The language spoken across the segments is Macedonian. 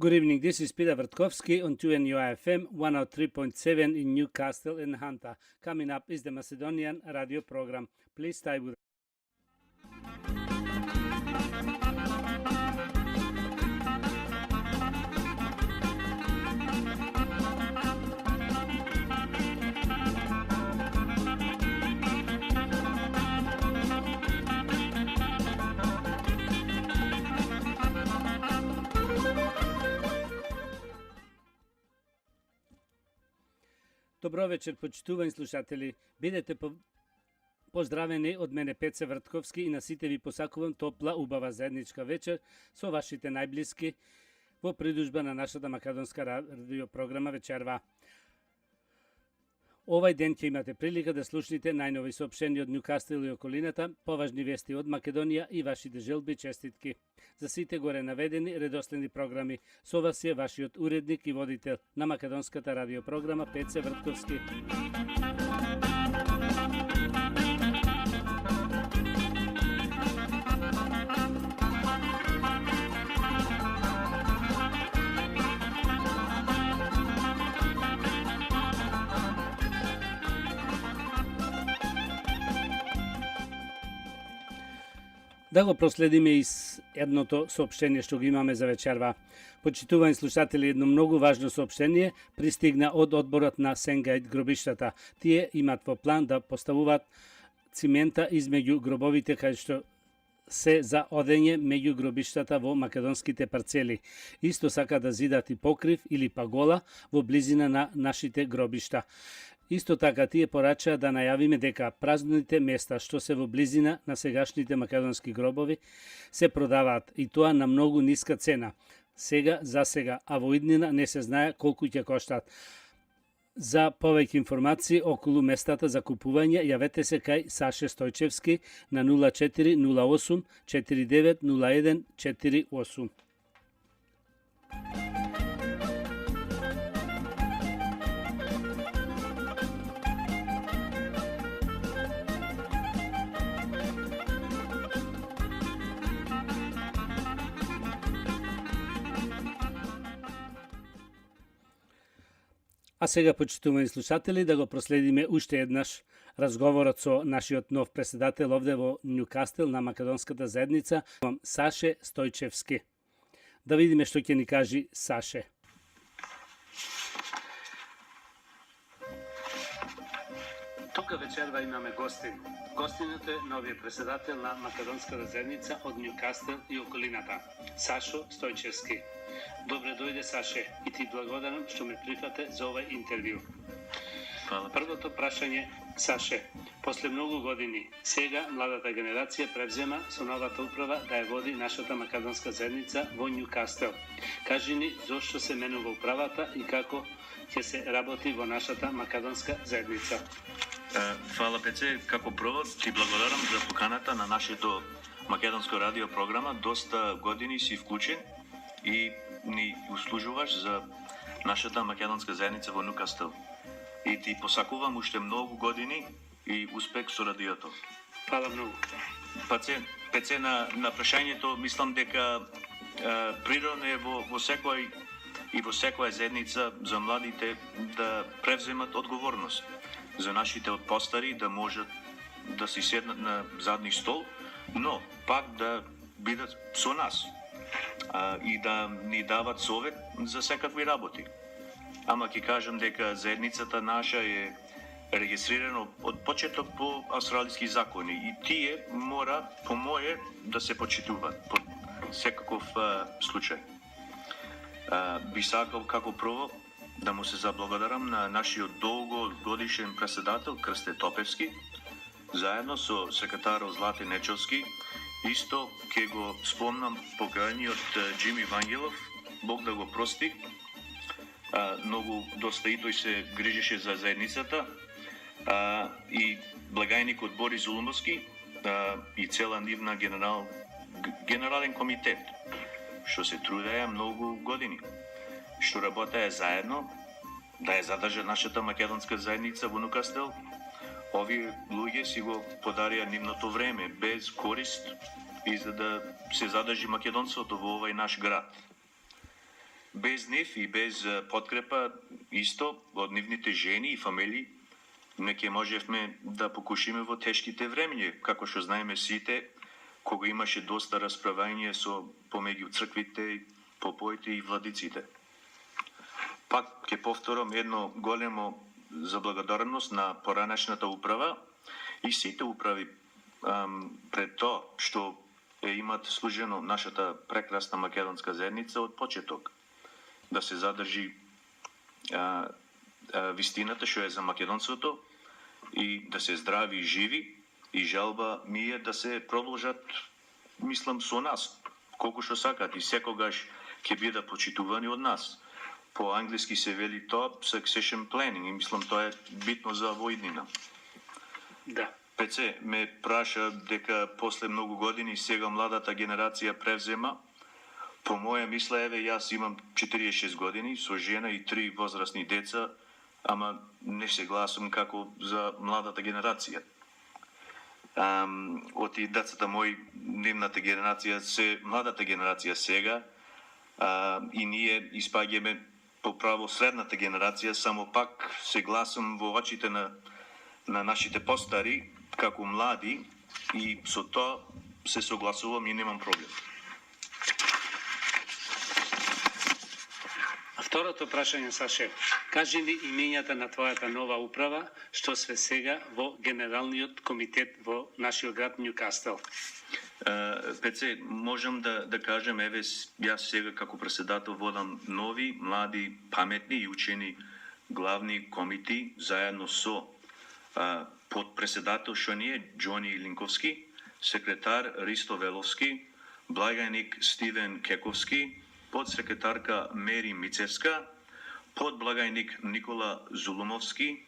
Good evening, this is Peter Vertkovsky on 2NUI FM 103.7 in Newcastle and Hunter. Coming up is the Macedonian radio program. Please stay with us. Добро вечер, почитувани слушатели. Бидете поздравени од мене Пеце Вртковски и на сите ви посакувам топла, убава заедничка вечер со вашите најблиски во придужба на нашата македонска радио програма Вечерва. Овај ден ќе имате прилика да слушнете најнови соопштенија од Ньюкастл и околината, поважни вести од Македонија и вашите желби и честитки. За сите горе наведени редоследни програми, со вас е вашиот уредник и водител на македонската радио програма Пеце Вртковски. Да го проследиме из едното соопштение што го имаме за вечерва. Почитувани слушатели, едно многу важно соопштение пристигна од одборот на Сенгајд гробиштата. Тие имат во план да поставуваат цимента измеѓу гробовите кај што се за одење меѓу гробиштата во македонските парцели. Исто сака да зидат и покрив или пагола во близина на нашите гробишта. Исто така тие порачаа да најавиме дека празните места што се во близина на сегашните македонски гробови се продаваат и тоа на многу ниска цена. За сега, а во иднина не се знае колку ќе коштат. За повеќе информации околу местата за купување, јавете се кај Саше Стојчевски на 0408 4901 48. А сега, почитувани слушатели, да го проследиме уште еднаш разговорот со нашиот нов председател овде во Ньюкастл на македонската заедница, Саше Стојчевски. Да видиме што ќе ни кажи Саше. Тука вечерва имаме гостин. Гостинот е новиот председател на македонската заедница од Ньюкастл и околината, Сашо Стојчевски. Добре дојде, Саше, и ти благодарам што ме прифате за овај интервју. Првото прашање, Саше, после многу години, сега младата генерација превзема со новата управа да ја води нашата македонска заедница во Ньюкастл. Кажи ни зошто се менува управата и како ќе се работи во нашата македонска заедница. Фала, Пеце, како прво ти благодарам за поканата на нашето македонско радио програма. Доста години си вклучен и ни услужуваш за нашата македонска заедница во Ньюкастл. И ти посакувам уште многу години и успех со радиото. Фала многу. Пеце, на прашањето, мислам дека природно е во секоја заедница за младите да превземат одговорност за нашите отпостари, да можат да си седнат на задни стол, но пак да бидат со нас и да ни дават совет за секакви работи. Ама ќе кажам дека заедницата наша е регистрирана од почеток по австралиски закони и тие мора, по мое, да се почитуваат по секаков случај. Би сакал како прво да му се заблагодарам на нашиот долгогодишен председател Крсте Топевски, заедно со секретарот Злате Нечовски. Исто ќе го спомнам покајаниот Джими Вангелов, Бог да го прости. Многу доста и тој се грижеше за заедницата, и благајникот Борис Зулумовски и цела нивна генерален комитет, што се трудеа многу години, што работеа заедно да ја задржа нашата македонска заедница во Ньюкастл. Овие луѓе си го подарија нивното време без корист и за да се задржи македонството во овај наш град. Без нив и без подкрепа исто од нивните жени и фамилии не ќе можевме да покушиме во тешките времиња, како што знаеме сите, кога имаше доста расправање со помеѓу црквите, попоите и владиците. Пак ќе повторам едно големо заблагодарност на поранешната управа и сите управи пред тоа што имат служено нашата прекрасна македонска заедница од почеток. Да се задржи вистината што е за македонството и да се здрави и живи, и жалба ми е да се продолжат, мислам, со нас, колку што сакат и секогаш ќе бидат почитувани од нас. По англиски се вели тоа succession planning и мислам тоа е битно за воиднина. Да. ПЦ ме праша дека после многу години сега младата генерација превзема. По моја мисла, еве, јас имам 46 години, со жена и 3 возрастни деца, ама не се гласам како за младата генерација. Оти децата мои, нивната генерација се младата генерација сега, и ние испаѓаме по право средната генерација, само пак се гласам во очите на нашите постари како млади и со тоа се согласувам и немам проблем. Второто прашање, Саше, кажи ни имењата на твојата нова управа, што све сега во Генералниот комитет во нашиот град Нјукастел. ПЦ, можам да кажем, еве, јас сега како председател водам нови, млади, паметни и учени главни комити, заедно со подпредседател што ни е Џони Линковски, секретар Ристо Веловски, благајник Стивен Кековски, подсекретарка Мери Мицевска, подблагајник Никола Зулумовски.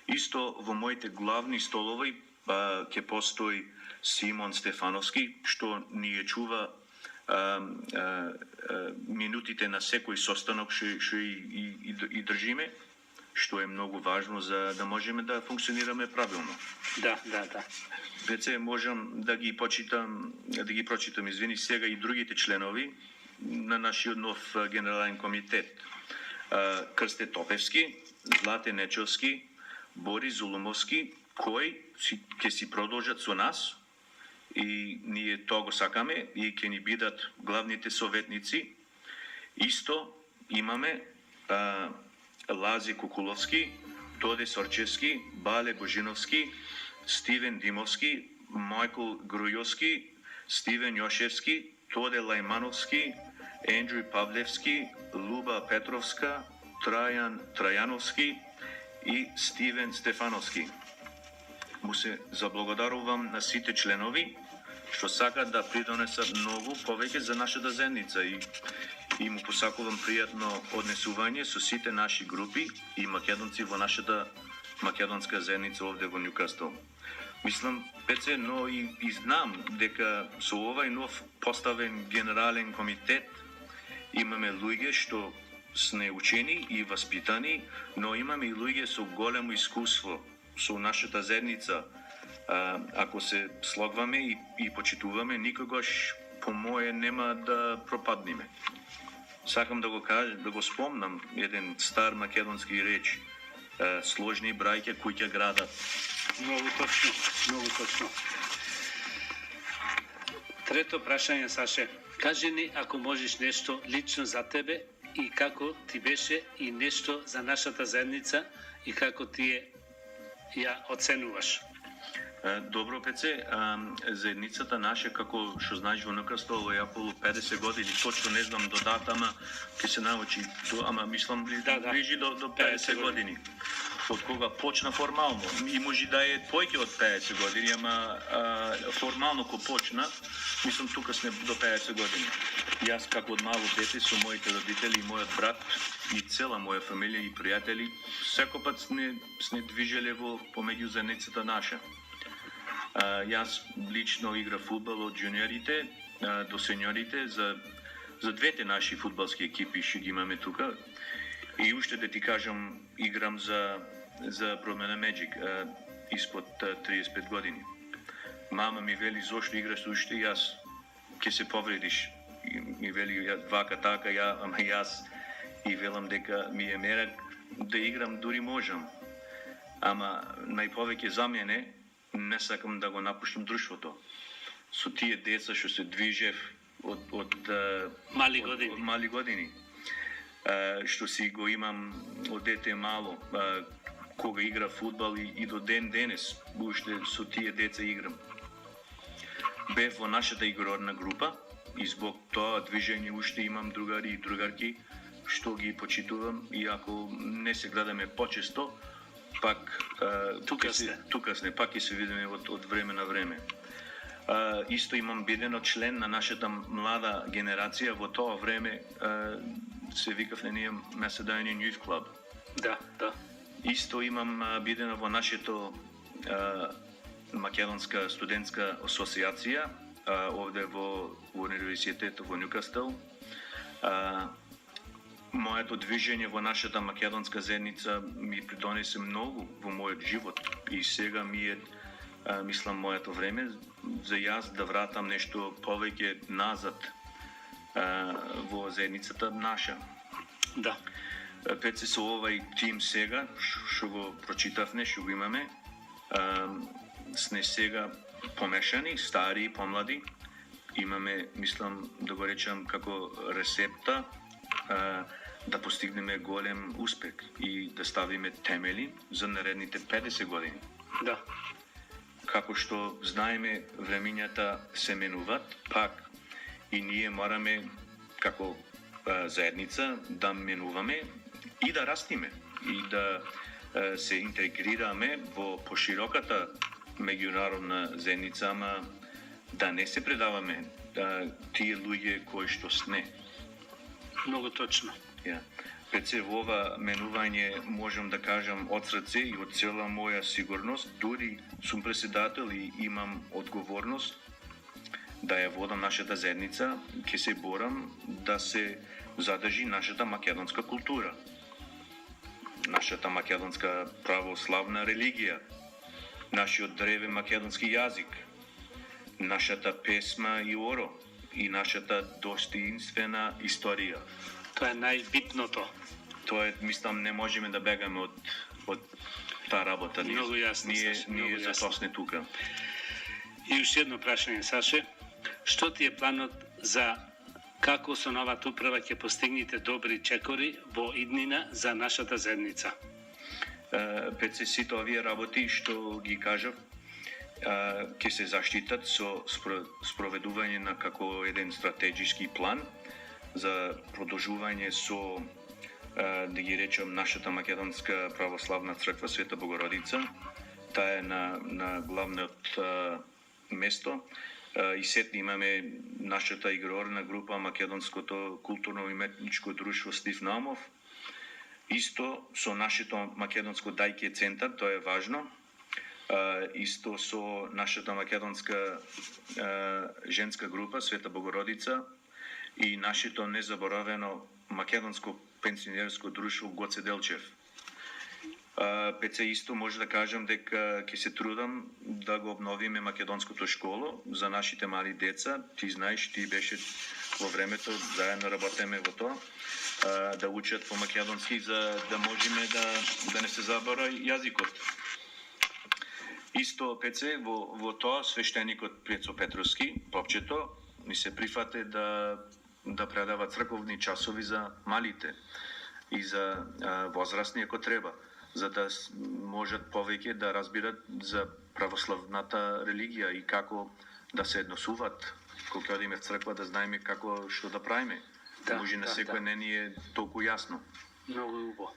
Исто во моите главни столови ќе постои Симон Стефановски, што ни ја чува минутите на секој состанок што и држиме, што е многу важно за да можеме да функционираме правилно. Да. ПЦ можам да ги прочитам, извини, сега и другите членови на нашиот нов генерален комитет. Крсте Топевски, Злате Нечовски, Борис Зулумовски, кои ќе си продолжат со нас и ние тоа го сакаме и ќе ни бидат главните советници. Исто имаме Лази Кукуловски, Тоде Сорчевски, Бале Божиновски, Стивен Димовски, Майкл Грујовски, Стивен Јошевски, Тоде Лајмановски, Ендрю Павлевски, Луба Петровска, Трајан Трајановски и Стивен Стефановски. Му се заблагодарувам на сите членови што сакат да придонесат многу повеќе за нашата заедница и му посакувам пријатно однесување со сите наши групи и македонци во нашата македонска заедница овде во Нјукастел. Мислам, ПЦ, но и знам дека со овај нов поставен генерален комитет имаме луѓе што сме учени и воспитани, но имаме и луѓе со големо искуство со нашата заедница. Ако се слогваме и почитуваме, никогаш по моје нема да пропадниме. Сакам да го кажам, да го спомнам еден стар македонски реч: сложни браќа куќа градат. Многу точно. Трето прашање, Саше. Кажи ни ако можеш нешто лично за тебе и како ти беше и нешто за нашата заедница и како ти ја оценуваш. Добро, ПЦ, заедницата наша, како што знаеш во Нјукастел е околу 50 години, точно не знам до дата, ама ќе се научи, ама мислам ближи до 50 години. Од кога почна формално, и може да е повеќе од 50 години, ама формално ко почна, мислам тука сме до 50 години. Јас како од мало дете со моите родители и мојот брат и цела моја фамилија и пријатели, секој пат сме движеле во помеѓу заедницата наша. Јас лично игра фудбал од јуниорите до сеньорите за двете наши фудбалски екипи што ги имаме тука. И уште да ти кажам, играм за Промена Меджик испод 35 години. Мама ми вели зошто играш уште, јас ќе се повредиш. Ми вели вака така, ама јас и велам дека ми е мерак да играм дури можам. Ама најповеќе за мене не сакам да го напуштам друштвото. Со тие деца што се движев од мали години. Што си го имам од дете мало, кога игра фудбал и до ден денес, уште со тие деца играм. Бев во нашата игрорна група и због тоа движење уште имам другари и другарки што ги почитувам, иако не се гледаме почесто, пак тука сме, пак ќе се видиме од време на време. Исто имам бидено член на нашата млада генерација, во тоа време се викав на ние Macedonian Youth Club. Да. Исто имам бидено во нашето македонска студентска асоциација, овде во универзитетот во Ньюкасл. Моето движење во нашата македонска заедница ми придонесе многу во мојот живот и сега ми е, мислам, моето време за јас да вратам нешто повеќе назад во заедницата наша. Да. Пеце со овај тим сега, што го прочитавме, што го имаме, сме сега помешани, стари и помлади. Имаме, мислам, да го речам како рецепта да постигнеме голем успех и да ставиме темели за наредните 50 години. Да. Како што знаеме, времињата се менуват, пак и ние мораме како заедница да менуваме и да растиме и да се интегрираме во пошироката меѓународна заедница, ама да не се предаваме тие луѓе кои што сме. Многу точно. Пред се во ова менување можам да кажам од срце и од цела моја сигурност, дури сум председател и имам одговорност да ја водам нашата заедница, ќе се борам да се задржи нашата македонска култура, нашата македонска православна религија, нашиот древен македонски јазик, нашата песма и оро и нашата достоинствена историја. Тоа е најбитното. Тоа е, мислам, не можеме да бегаме од таа работа. Многу јасно, ние затоа сме тука. И уште едно прашање, Саше. Што ти е планот за како со новата управа ќе постигнете добри чекори во иднина за нашата заедница? Пет сите овие работи што ги кажав, ќе се заштитат со спроведување на како еден стратегиски план за продолжување со, да ги речам, нашата македонска православна црква Света Богородица. Таа е на главниот место. И сетни имаме нашата игрорна група Македонското културно-уметничко друштво Стив Наумов. Исто со нашето македонско дајке центар, тоа е важно. Исто со нашата македонска женска група Света Богородица и нашето незаборавено македонско пенсионерско друштво Гоце Делчев. Пеце исто може да кажам дека ќе се трудам да го обновиме македонското школо за нашите мали деца. Ти знаеш, ти беше во времето, заедно работеме во тоа, да учат по македонски за да можеме да не се забора јазикот. Исто Пеце во тоа свештеникот Пецо Петровски, попчето, ни се прифате да предава црковни часови за малите и за возрастни ако треба, за да можат повеќе да разбират за православната религија и како да се однесуваат кога одиме в црква, да знаеме како што да правиме. Може на секој не ни е толку јасно. Многу убаво.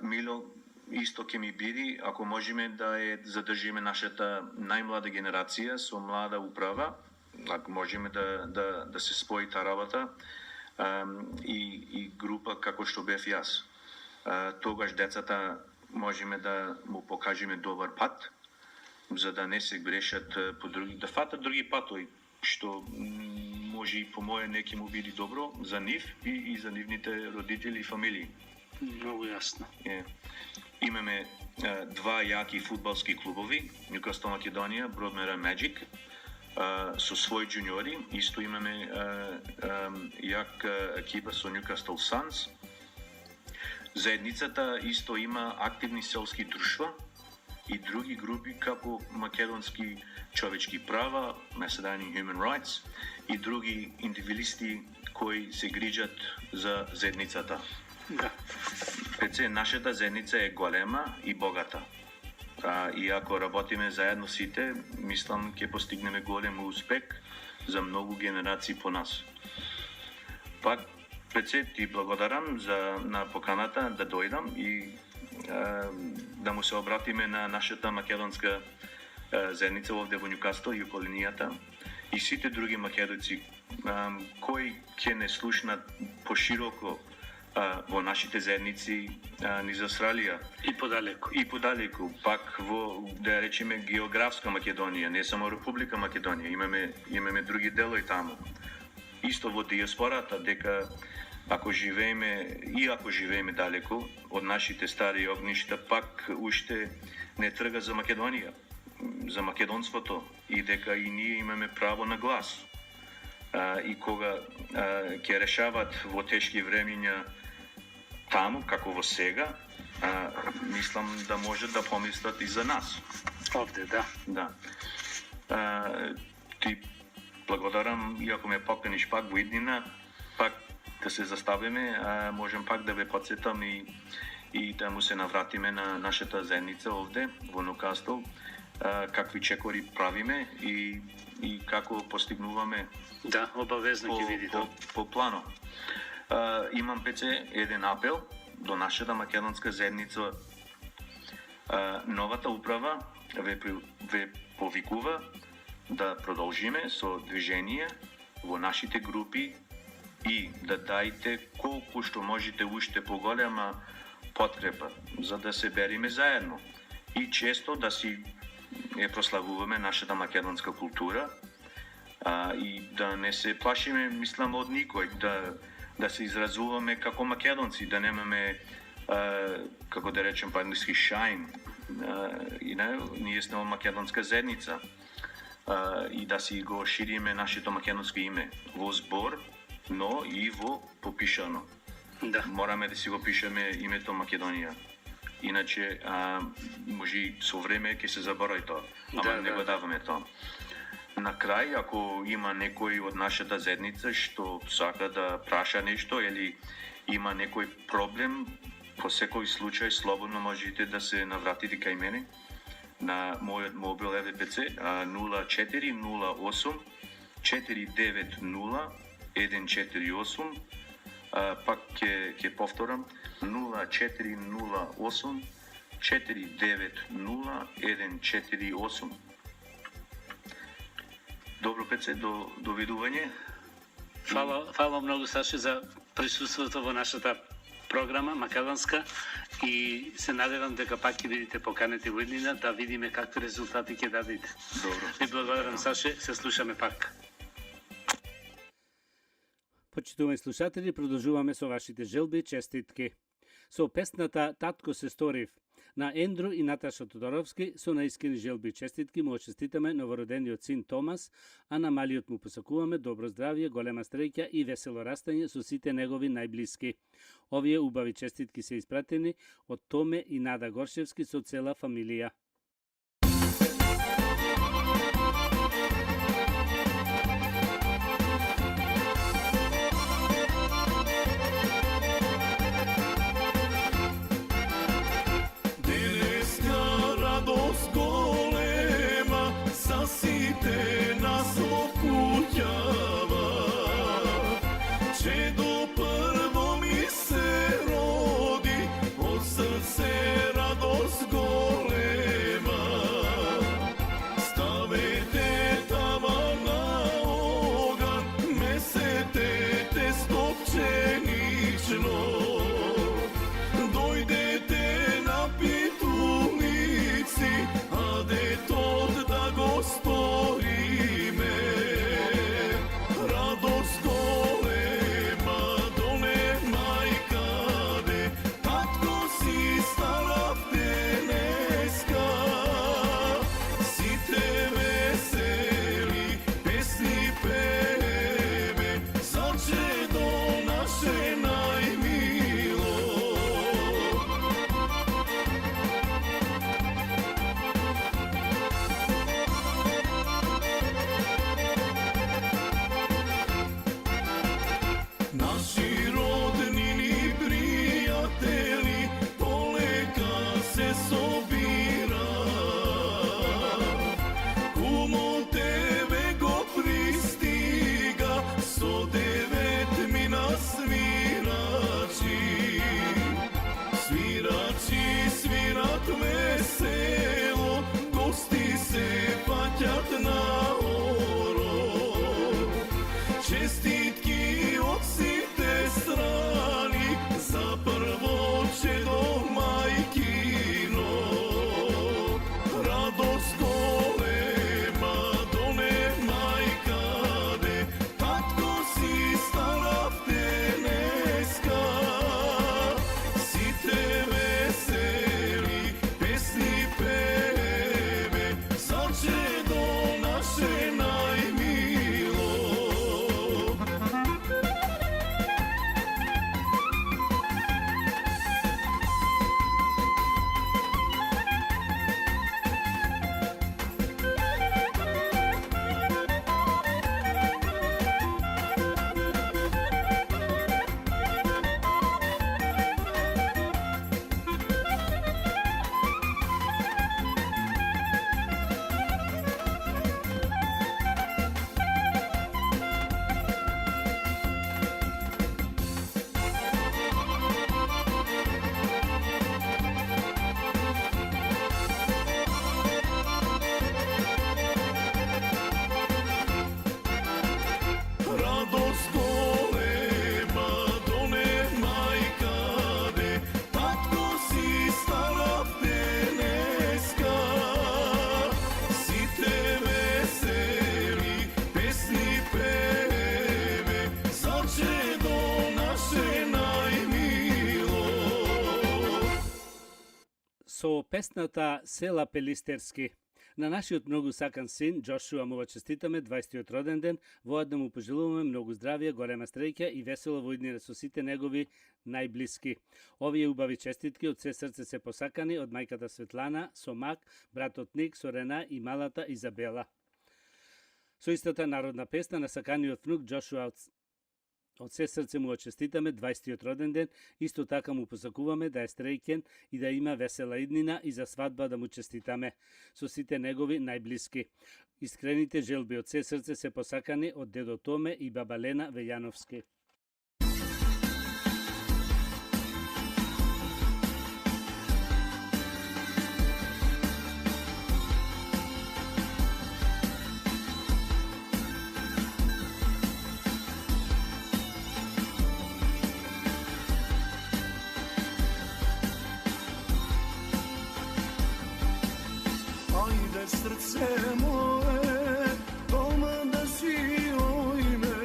Мило исто ќе ми биде ако можеме да задржиме нашата најмлада генерација со млада управа, ако можеме да се спои таа работа и група како што бев јас. Тогаш децата можеме да му покажеме добар пат, за да не се грешат по други, да фатат други патови, што може и по моје неки му биде добро за нив и за нивните родители и фамилии. Многу јасно. Имаме два јаки фудбалски клубови, Ньюкасл Македонија, Бродмера Magic. со своји джуниори, исто имаме јак екипа со Newcastle Suns. Заедницата исто има активни селски друштва и други групи како македонски човечки права, Macedonian Human Rights и други индивидуалисти кои се грижат за заедницата. Да. ПЦ, нашата заедница е голема и богата. И ако работиме заедно сите, мислам ќе постигнеме голем успех за многу генерации по нас. Пак, ПЦ, ти благодарам на поканата да дојдам и да му се обратиме на нашата македонска заедница овде во Ньюкастл и околинијата и сите други македонци кои ќе не слушнат пошироко во нашите заедници низ Австралија И подалеку, пак во, да речеме, географска Македонија, не само Република Македонија, имаме други делови таму. Исто во диаспората, дека ако живееме далеку од нашите стари огништа, пак уште не трга за Македонија, за македонството и дека и ние имаме право на глас. И кога ќе решават во тешки времиња таму, како во сега, мислам да може да помислат и за нас. Овде, да. Да. Ти благодарам, иако ме поканиш пак во иднина, пак да се заставиме, можем пак да ве подсетам и да му се навратиме на нашата заедница овде, во Ньюкастл, какви чекори правиме и како постигнуваме Да, обавезно ќе видите. по плано. Имам пеце еден апел до нашата македонска заедница. Новата управа ве повикува да продолжиме со движење во нашите групи и да дајте колку што можете уште поголема потреба за да се бериме заедно и често да си прославуваме нашата македонска култура и да не се плашиме, мислам, од никој, да се изразуваме како македонци, да немаме, како да речем по англиски, shine. Ние сме македонска заедница и да си го шириме нашето македонско име во збор, но и во попишано. Да. Мораме да си го пишеме името Македонија. Иначе, може со време ќе се заборави тоа, ама не го даваме тоа. На крај, ако има некој од нашата заедница што сака да праша нешто или има некој проблем, по секој случај слободно можете да се навратите кај мене на мојот мобил ЕВПЦ 0408 490 148. Пак ќе повторам 0408 490 148. Добро, Пеце, до видување. Фала многу, Саше, за присуството во нашата програма македонска и се надевам дека пак ќе бидете поканети во иднина да видиме какви резултати ќе дадете. Добро. Ви благодарам, Саше, се слушаме пак. Почитувани слушатели, продолжуваме со вашите желби и честитки. Со песната Татко се сторив на Ендру и Наташа Тодоровски со наискрени желби и честитки му честитаме новородениот син Томас, а на малиот му посакуваме добро здравје, голема среќа и весело растање со сите негови најблиски. Овие убави честитки се испратени од Томе и Нада Горшевски со цела фамилија. Сите нас окуќава, че до прво ми се роди, од срце радост голема. песната Села Пелистерски. На нашиот многу сакан син, Джошуа, му го честитаме 20-тиот роден ден, воедно му пожелуваме многу здравие, голема среќа и весело во иднина со сите негови најблиски. Овие убави честитки од се срце се посакани од мајката Светлана, со Мак, братот Ник, со Рена и малата Изабела. Со истата народна песна на саканиот внук Джошуа од се срце му го честитаме 20-тиот роден ден, исто така му посакуваме да е среќен и да има весела иднина и за свадба да му честитаме со сите негови најблиски. Искрените желби од се срце се посакани од дедо Томе и баба Лена Вејановски. Ajde srce moje, doma da si ojme,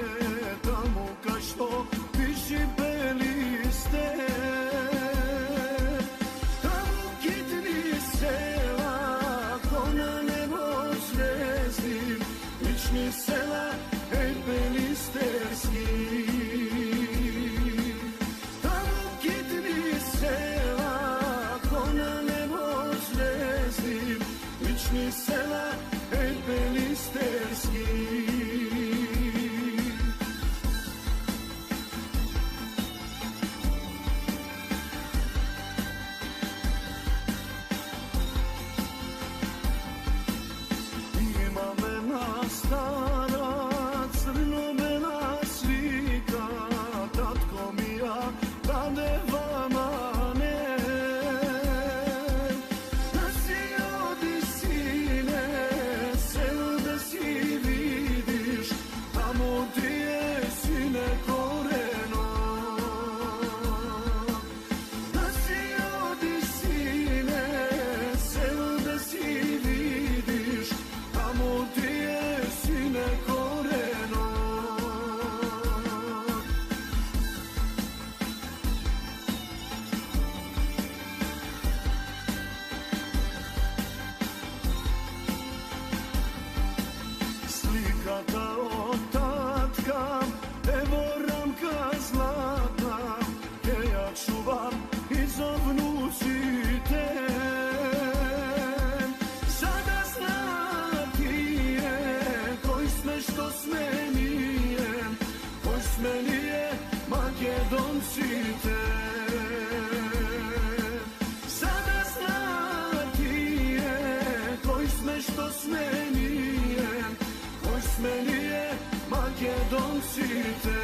tamo ka što piši beliste. Tamo kitni sela, ko na nebo zvezdim, lični sela, ej belisterski. Tamo kitni sela, ko na nebo zvezdim, lični sela, ej belisterski. Ima me na stara, crno-bela slika, tatko mi ja rade vama ne. Da si odi sine, selo da si vidiš, tamo ti je sine koreno. Da si odi sine, selo da si vidiš, tamo ti je sine koreno. Slikata od tatka, evo ramka zlata, je ja čuvam i zovnucite. Sada znati je, koji sme što sme nije, koji sme nije, Makedoncite. Sada znati je, koji sme što sme nije, koji sme nije, Makedoncite.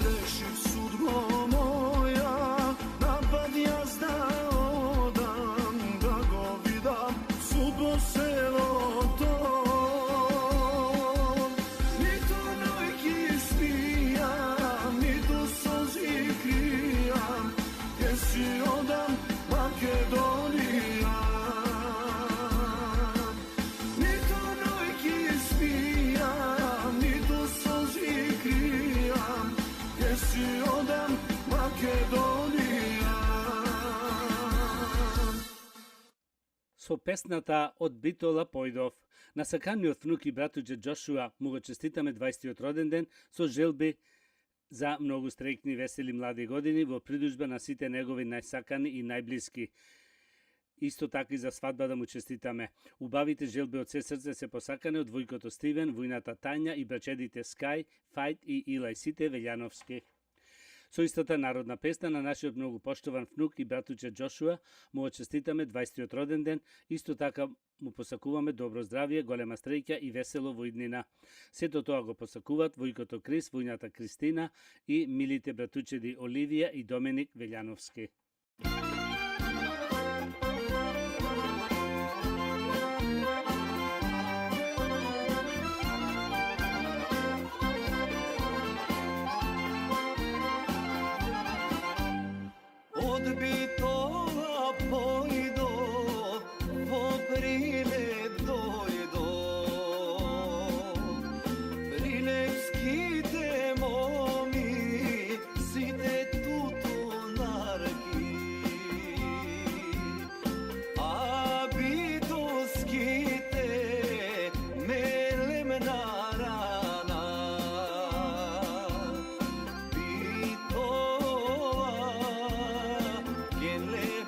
Rešim sudbo moja, napad jazda odam, da go vidam, sudbo selo to. Ni to nojki smijam, ni to sozi krijam, jer si odam Makedonija. Ni to nojki smijam, ni to sozi krijam, jer si odam Makedonija. Со песната од Битола појдов. На саканиот внук и братуџе Джошуа му го честитаме 20-тиот роден ден со желби за многу среќни, весели млади години во придружба на сите негови најсакани и најблиски. Исто така и за свадба да му честитаме. Убавите желби од се срце се посакани од војкото Стивен, војната Тања и брачедите Скај, Фајт и Илај, сите Вејановски. Со истата народна песна на нашиот многу поштован внук и братуче Джошуа му очеститаме 20-тиот роден ден, исто така му посакуваме добро здравје, голема стреќа и весело во иднина. Сето тоа го посакуваат војкото Крис, војната Кристина и милите братучеди Оливија и Доменик Велјановски. Од Битола појдо, во Прилеп дојдо. Прилепските моми, сите тутунарки. А битоските мелем на рана.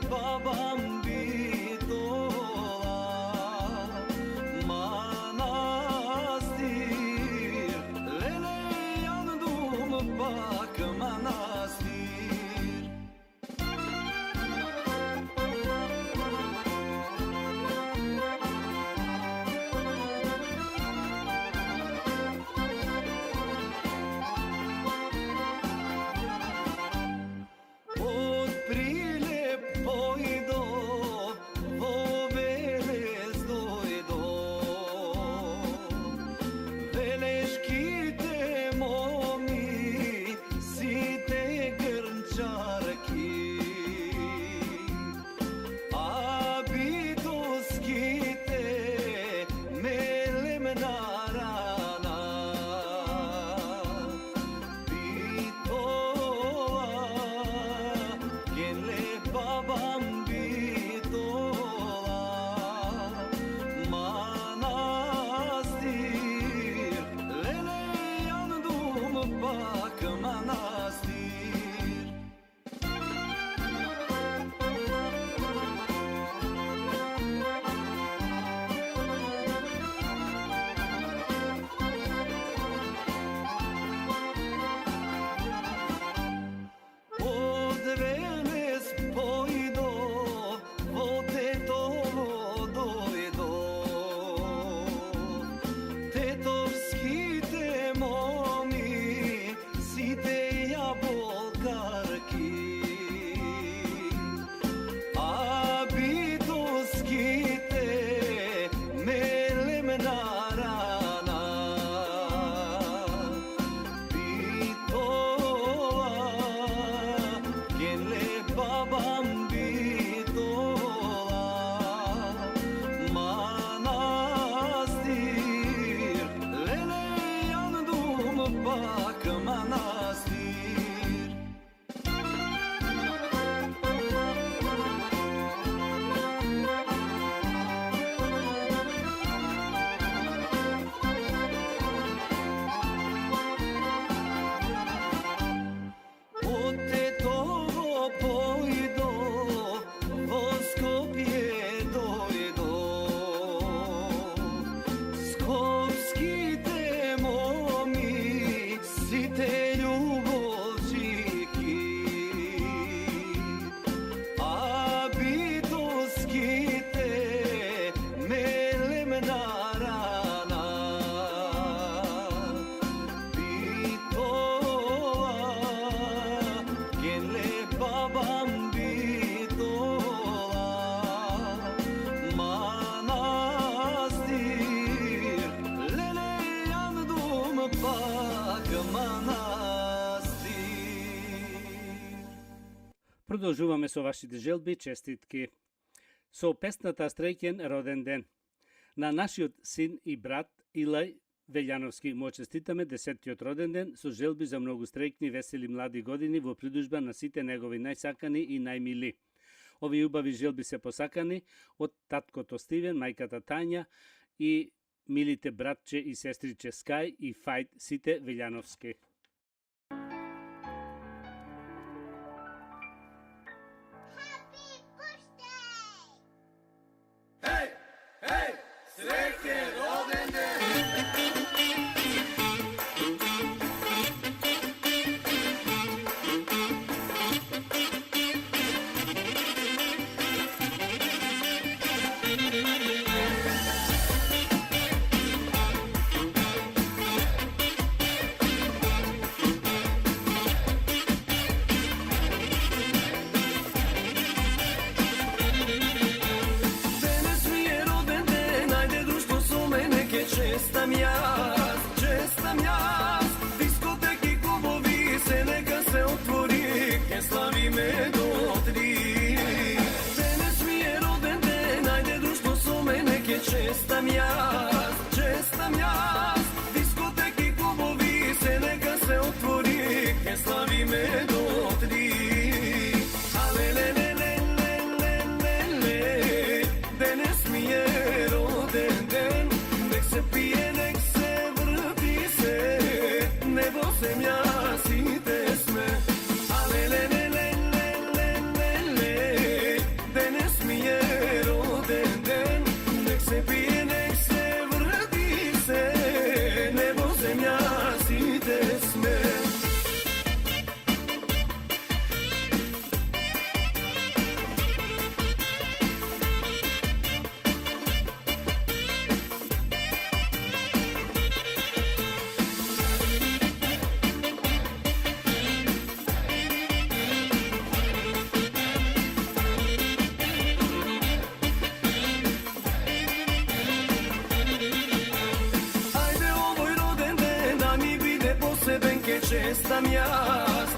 Babam Bitola manastir, lele yandım bak manastir. Od Prilep poјдо, во Велес дојдо. Велешките моми, сите грнчарки. А битоските мелем на рана. Babam Bitola manastir, lele yandım bak manastir. Od Veles poјдо, во Тетово дојдо. Тетовските моми, сите јаболкарки. А битоските мелем на рана. Babam Bitola manastir, lele yandım bak manastir. Od Tetovo poјдо, во Скопје дојдо. Скопските моми, сите љубовчики. А битоските мелем на рана. Babam Bitola manastir, lele yandım bak manastir. Продолжуваме со вашите желби, честитки. Со песната Стреќен роден ден. На нашиот син и брат Илај Велјановски му честитаме 10-тиот роден ден со желби за многу среќни, весели млади години во придружба на сите негови најсакани и најмили. Овие убави желби се посакани од таткото Стивен, мајката Тања и милите братче и сестриче Скај и Фајд, сите Велјановски. Srećen roden den! čestam jaz,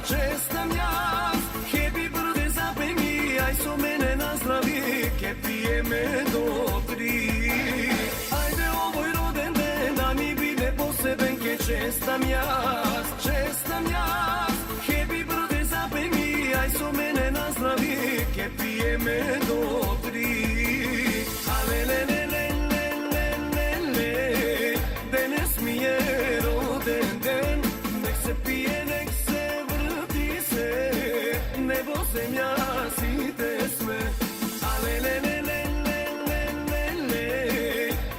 happy birthday zapej mi, aj so mene nazdravi, ke pijeme dobri. Ajde ovoj roden den, da mi bude poseben, ke čestam jaz, happy birthday zapej mi, aj so mene nazdravi, ke pijeme dobri. Ale danes mi je roden den, nek se pije, nek se vrti se, nebo zemlja si te sme. Ale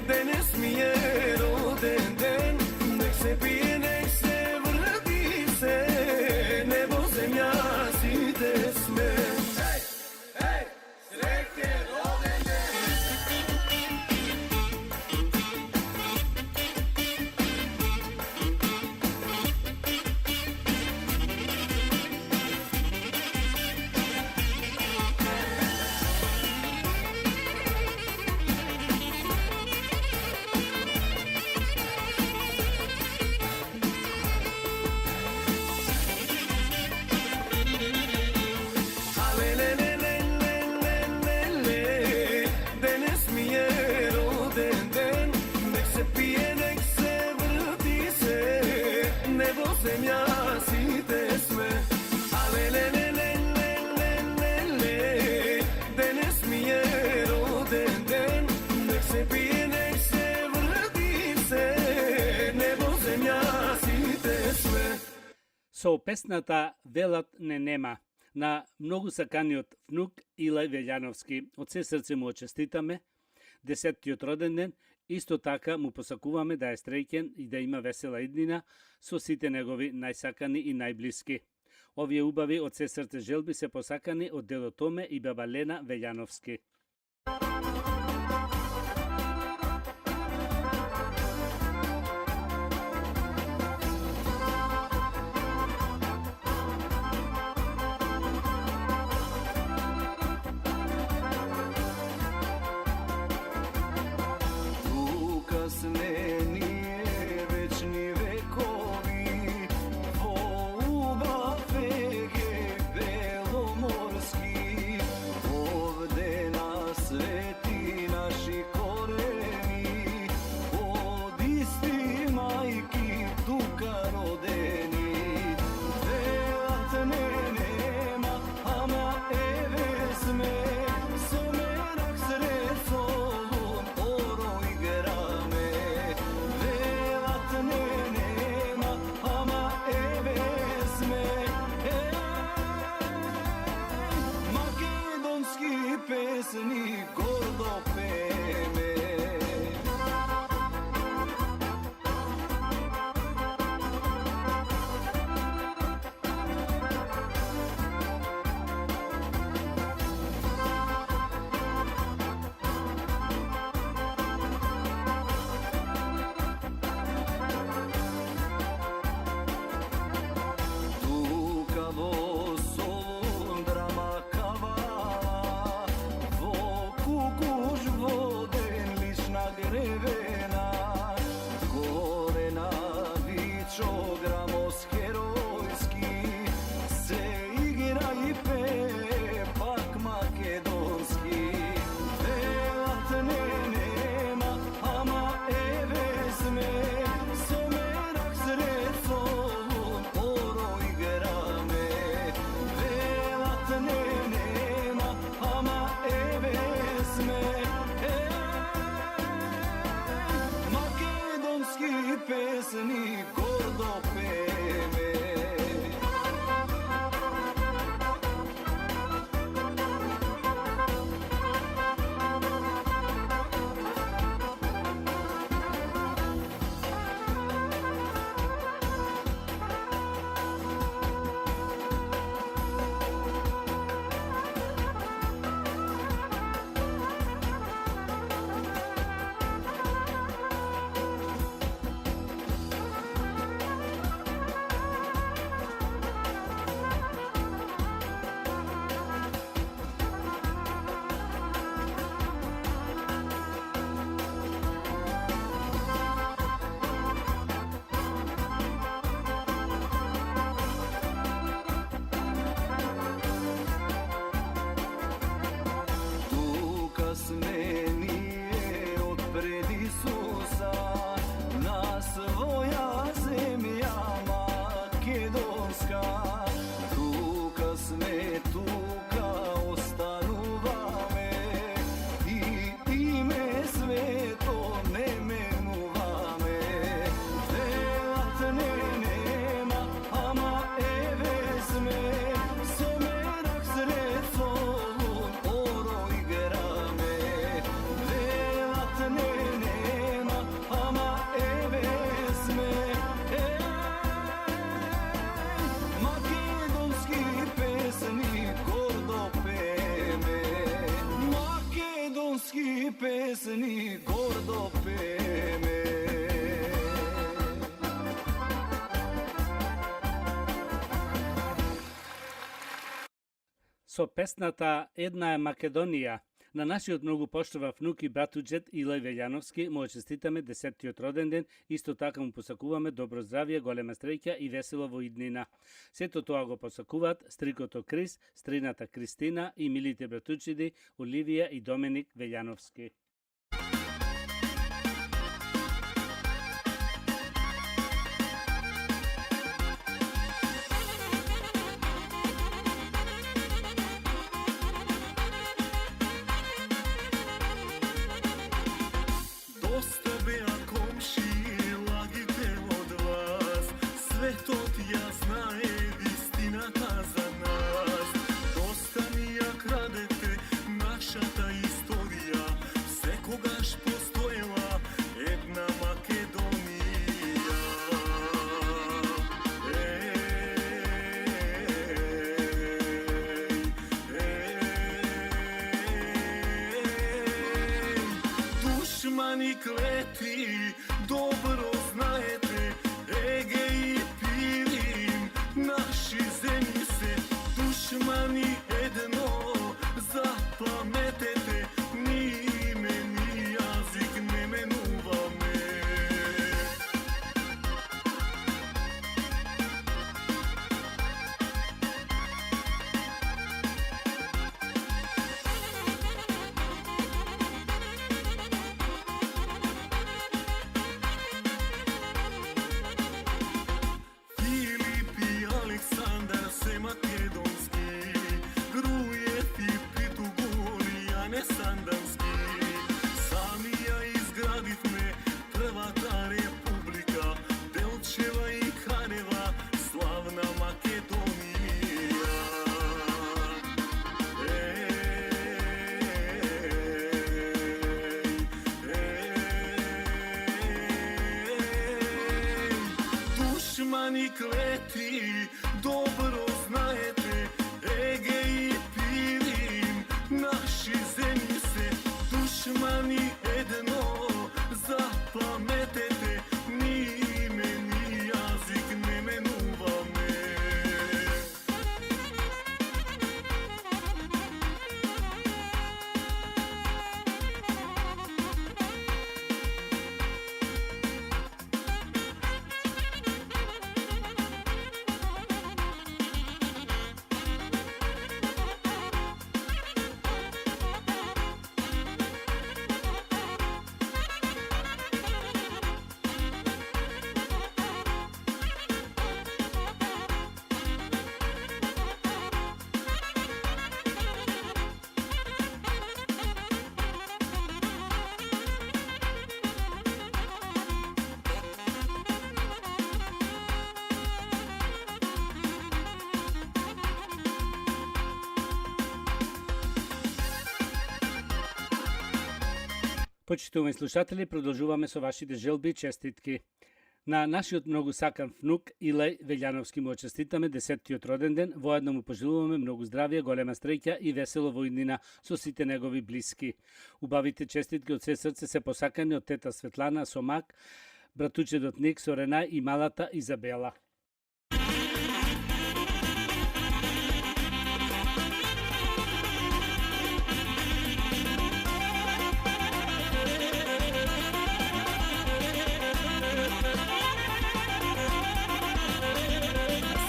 danes mi je roden den, nek se pije, nek se vrti se, nebo zemlja si te sme. Hej, srećen roden den. Danes mi je roden den, nek se pije, nek se vrti se, nebo zemlja si te sme. Ale danes mi je roden den, nek se pije, nek se vrti se, nebo zemlja si te sme. Со песната Велат не нема на многу саканиот внук Илај Велјановски. Од се срце му очеститаме 10-тиот роден ден, исто така му посакуваме да е среќен и да има весела иднина со сите негови најсакани и најблиски. Овие убави од се срце желби се посакани од дедо Томе и баба Лена Велјановски. Ukasneni večni vekovi, vo ubav vege belomorski, ovde na sveti со песната Една е Македонија. На нашиот многу поштован внук и братуџет Илај Велјановски му честитаме 10-тиот роден ден, исто така му посакуваме добро здравје, голема среќа и весела во иднина. Сето тоа го посакуваат стрикото Крис, стрината Кристина и милите братучиди Оливија и Доменик Велјановски. Dosta bea komšije, lagite od vas, sve to ti ja znaje, istinata za nas. Dosta mi ja kradete, naša ta istorija, sve kogaš postojela, jedna Makedonija. Dušmani kleti, dobro znajete, Ege i Pirim, naši zemlji se, dušmani jedno zapametete, ni ime, ni jazik ne menuva me. Filip i Aleksandar se makedonski, Grujev i Pitugor i Ane Sandanski. Sami ja izgradit me prva ta republika, Delčeva i Kaneva, slavna Makedonija. Dušmani kleti, dobro znajete, Ege i Pirim, naši zemlji se, dušmani jedno zapametete, ni ime, ni jazik ne menuva me. Почитувани слушатели, продолжуваме со вашите желби и честитки. На нашиот многу сакан внук Илај Велјановски му честитаме 10-тиот роден ден, воедно му пожелуваме многу здравје, голема среќа и весело во иднина со сите негови блиски. Убавите честитки од се срце се посакани од тета Светлана со Мак, братучедот Ник со Ренај и малата Изабела.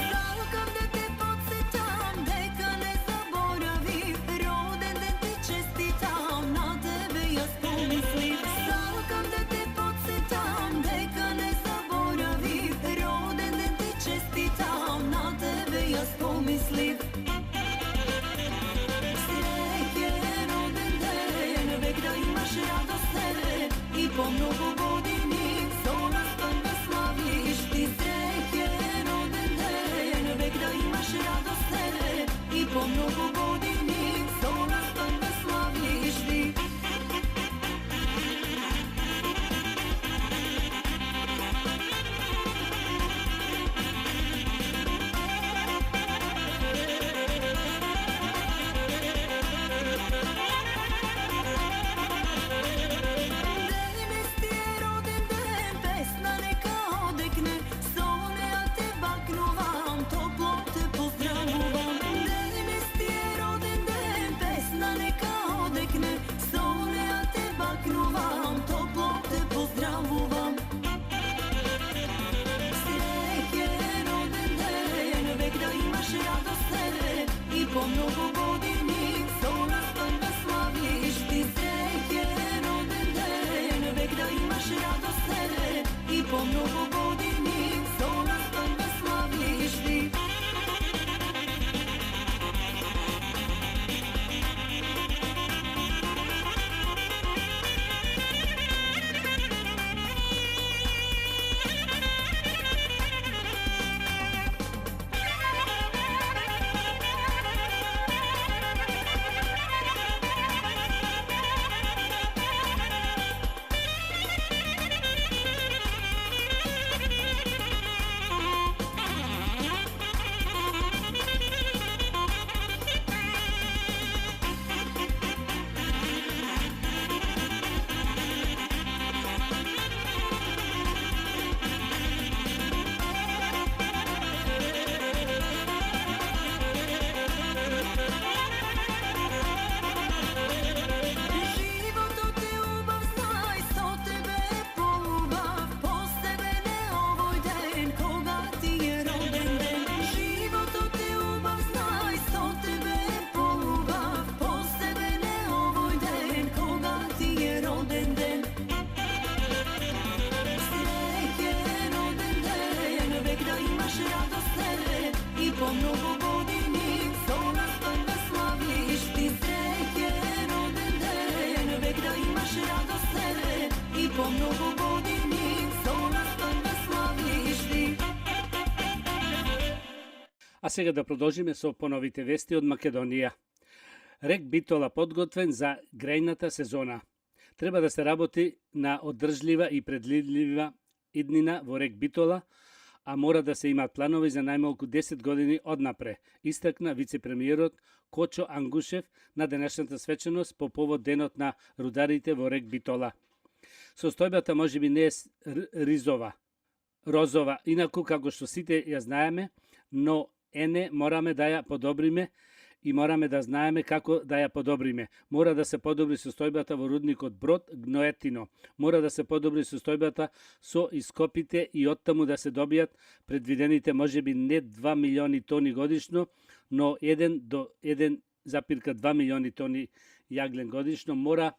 Ставкам да те подсетам, дека не заборавив, роден ден ти честитам, на тебе јас помислив. Ставкам да те подсетам, дека не заборавив, роден ден ти честитам, на тебе јас помислив. Среќен роден ден, век да имаш радостен и по многу години со нас да славиш ти. Среќен роден ден, век да имаш радостен и по многу години со нас да славиш ти. Денес ти е роден ден, песна нека одекне, со неа те бакнувам, топло те поздравувам. Денес ти е А сега да продолжиме со поновите вести од Македонија. Рек Битола подготвен за грејната сезона. Треба да се работи на одржлива и предвидлива иднина во рек Битола, а мора да се имаат планови за најмалку 10 години однапре, истакна вице-премиерот Кочо Ангушев на денешната свеченост по повод денот на рударите во рек Битола. Состојбата можеби не е розова, инаку како што сите ја знаеме, но мораме да ја подобриме и мораме да знаеме како да ја подобриме. Мора да се подобри состојбата во рудникот Брод Гноетино. Мора да се подобри состојбата со ископите и оттаму да се добијат предвидените можеби не 2 милиони тони годишно, но 1 до 1,2 милиони тони јаглен годишно мора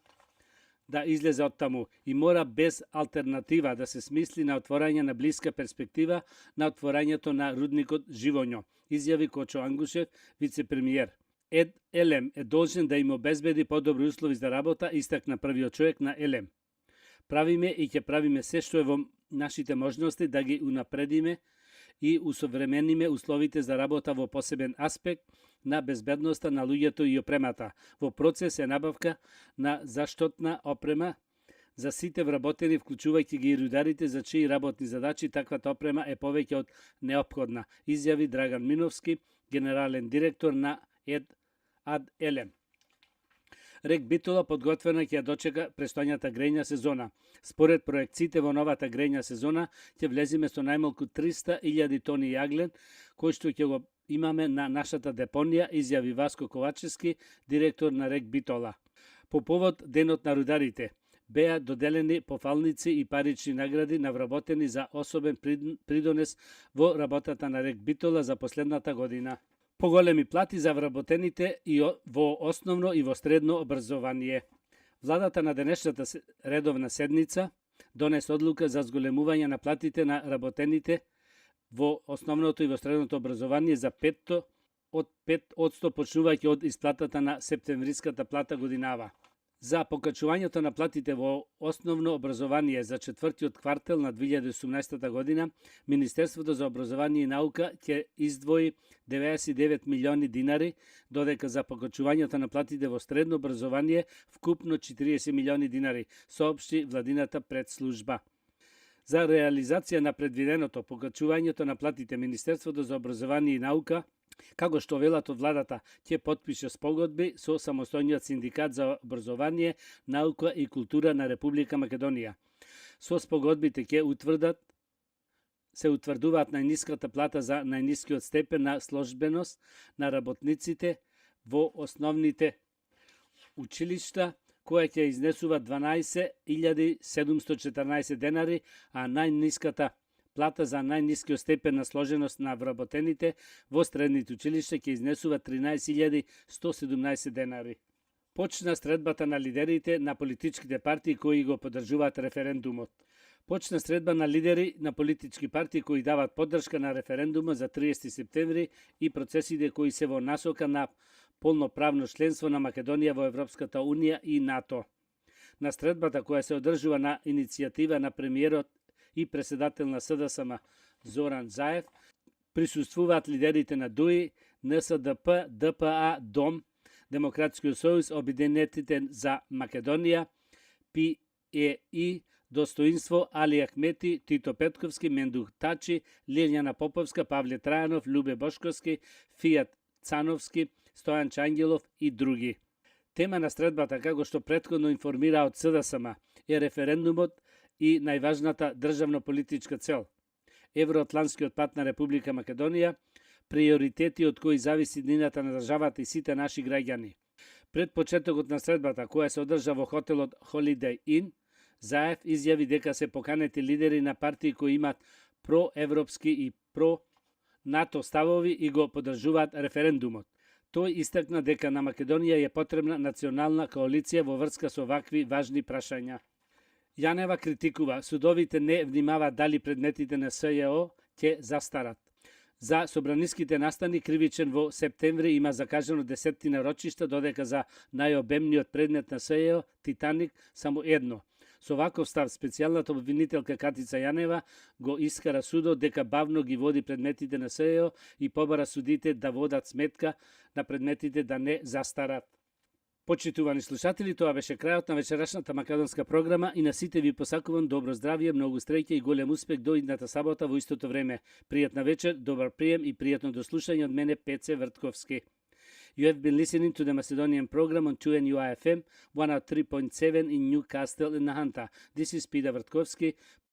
да излезе од таму и мора без алтернатива да се смисли на отворање на блиска перспектива на отворањето на рудникот Живоњо, изјави Кочо Ангушев, вице-премиер. Елем е должен да им обезбеди подобри услови за работа, истакна првиот човек на Елем. Правиме и ќе правиме се што е во нашите можности да ги унапредиме и усовремениме условите за работа во посебен аспект на безбедноста на луѓето и опремата. Во процес е набавка на заштитна опрема за сите вработени, вклучувајќи ги и рударите за чии работни задачи таквата опрема е повеќе од неопходна, изјави Драган Миновски, генерален директор на АД Елем. Рек Битола подготвена ќе ја дочека престојната грејна сезона. Според проекциите во новата грејна сезона ќе влезиме со најмалку 300.000 тони јаглен, кој што ќе го имаме на нашата депонија, изјави Васко Ковачевски, директор на Рек Битола. По повод Денот на рударите, беа доделени пофалници и парични награди на вработени за особен придонес во работата на Рек Битола за последната година. Поголеми плати за вработените и во основно и во средно образование. Владата на денешната редовна седница донесе одлука за зголемување на платите на работените во основното и во средното образование за 5% почнувајќи од исплатата на септемвриската плата годинава. За покачувањето на платите во основно образование за четвртиот квартал на 2018 година, Министерството за образование и наука ќе издвои 99 милиони динари, додека за покачувањето на платите во средно образование вкупно 40 милиони динари, соопшти владината предслужба. За реализација на предвиденото покачувањето на платите, Министерството за образование и наука, како што велат од владата, ќе потпише спогодби со самостојниот синдикат за образование, наука и култура на Република Македонија. Со спогодбите ќе се утврдуваат најниската плата за најнискиот степен на сложбеност на работниците во основните училишта, која ќе изнесува 12.714 денари, а најниската плата за најнискиот степен на сложеност на вработените во средните училишта ќе изнесува 13.117 денари. Почна средбата на лидерите на политичките партии кои го поддржуваат референдумот. Почна средба на лидери на политички партии кои дават поддршка на референдума за 30 септември и процесите кои се во насока на полноправно членство на Македонија во Европската Унија и НАТО. На средбата која се одржува на иницијатива на премиерот и председател на СДСМ Зоран Заев, присуствуваат лидерите на ДУИ, НСДП, ДПА, ДОМ, Демократскиот сојуз, Обединетите за Македонија, ПЕИ, Достоинство, Али Ахмети, Тито Петковски, Мендух Тачи, Лилјана Поповска, Павле Трајанов, Љубе Бошковски, Фијат Цановски, Стојан Чангелов и други. Тема на средбата, како што претходно информира од СДСМ, е референдумот и најважната државно-политичка цел. Евроатлантскиот пат на Република Македонија, приоритети од кои зависи иднината на државата и сите наши граѓани. Пред почетокот на средбата, која се одржа во хотелот Holiday Inn, Заев изјави дека се поканети лидери на партии кои имаат проевропски и про-НАТО ставови и го поддржуваат референдумот. Тој истакна дека на Македонија е потребна национална коалиција во врска со вакви важни прашања. Јанева критикува, судовите не внимаваат дали предметите на СЈО ќе застарат. За собраниските настани кривичен во септември има закажано 10 рочишта, додека за најобемниот предмет на СЈО, Титаник, само едно. Со ваков став специјалната обвинителка Катица Јанева го искара судот дека бавно ги води предметите на СЕО и побара судите да водат сметка на предметите да не застарат. Почитувани слушатели, тоа беше крајот на вечерашната македонска програма и на сите ви посакувам добро здравје, многу среќа и голем успех до идната сабота во истото време. Пријатна вечер, добар прием и пријатно дослушање од мене Пеце Вртковски. You have been listening to the Macedonian program on 2NUI FM 103.7 in Newcastle in Nahanta. This is Peter Vrtkovski.